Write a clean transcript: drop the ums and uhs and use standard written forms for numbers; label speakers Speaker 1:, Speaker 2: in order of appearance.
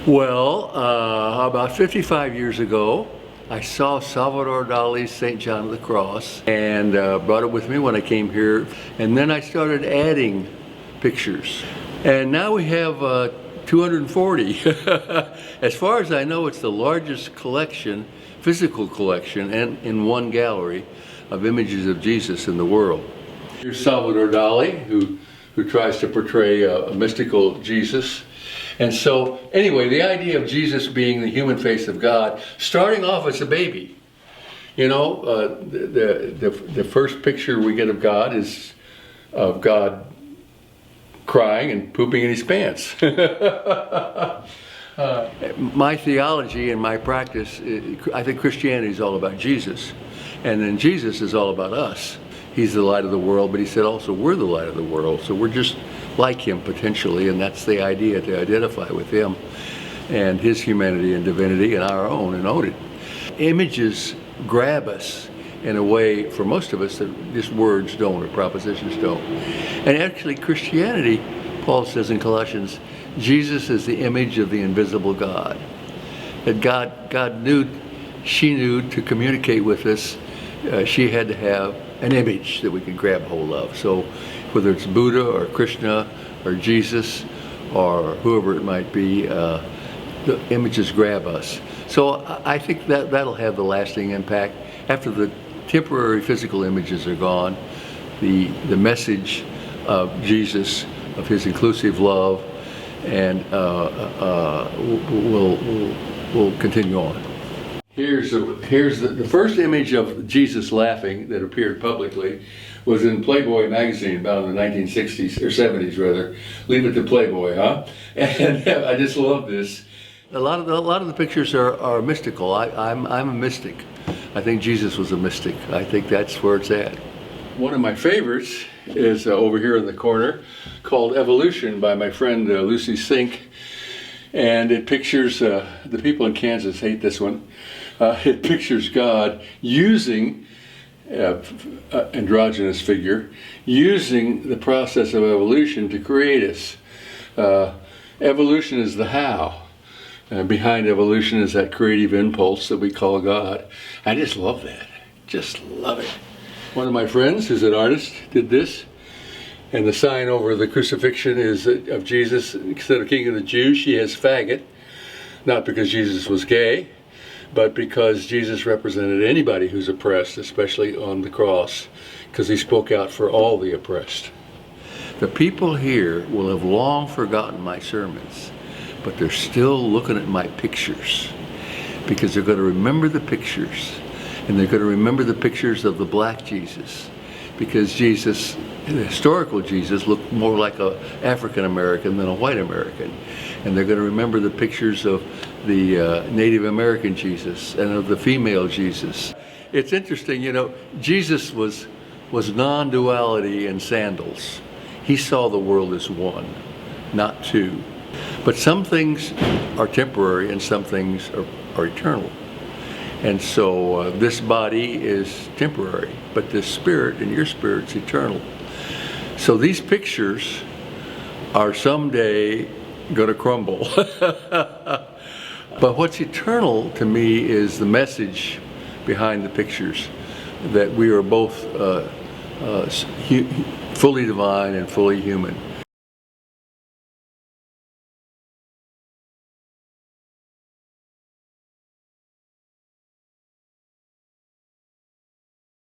Speaker 1: Well, about 55 years ago, I saw Salvador Dali's St. John of the Cross and brought it with me when I came here. And then I started adding pictures. And now we have 240. As far as I know, it's the largest collection, physical collection, and in one gallery of images of Jesus in the world. Here's Salvador Dali, who tries to portray a mystical Jesus. And so, anyway, the idea of Jesus being the human face of God, starting off as a baby. You know, the first picture we get of God is of God crying and pooping in his pants. My theology and my practice, I think Christianity is all about Jesus. And then Jesus is all about us. He's the light of the world, but he said also we're the light of the world. So we're just like him potentially, and that's the idea, to identify with him and his humanity and divinity and our own and own it. Images grab us in a way, for most of us, that just words don't or propositions don't. And actually Christianity, Paul says in Colossians, Jesus is the image of the invisible God. That God knew, she knew to communicate with us, she had to have an image that we could grab hold of. So whether it's Buddha or Krishna or Jesus or whoever it might be, the images grab us. So I think that'll have the lasting impact. After the temporary physical images are gone, the message of Jesus, of his inclusive love, and will continue on. Here's the first image of Jesus laughing that appeared publicly was in Playboy magazine about in the 1960s, or 70s rather. Leave it to Playboy, huh? And I just love this. A lot of the pictures are mystical. I'm a mystic. I think Jesus was a mystic. I think that's where it's at. One of my favorites is over here in the corner, called Evolution by my friend Lucy Sink. And it pictures, the people in Kansas hate this one. It pictures God using androgynous figure, using the process of evolution to create us. Evolution is the how. Behind evolution is that creative impulse that we call God. I just love that. Just love it. One of my friends, who's an artist, did this. And the sign over the crucifixion is of Jesus, instead of King of the Jews, she has faggot. Not because Jesus was gay, but because Jesus represented anybody who's oppressed, especially on the cross, because he spoke out for all the oppressed. The people here will have long forgotten my sermons, but they're still looking at my pictures, because they're going to remember the pictures, and they're going to remember the pictures of the black Jesus, because Jesus, the historical Jesus, looked more like an African American than a white American. And they're going to remember the pictures of the Native American Jesus and of the female Jesus. It's interesting, you know, Jesus was non-duality in sandals. He saw the world as one, not two. But some things are temporary and some things are eternal. And so this body is temporary, but this spirit and your spirit's eternal. So these pictures are someday going to crumble. But what's eternal to me is the message behind the pictures, that we are both fully divine and fully human.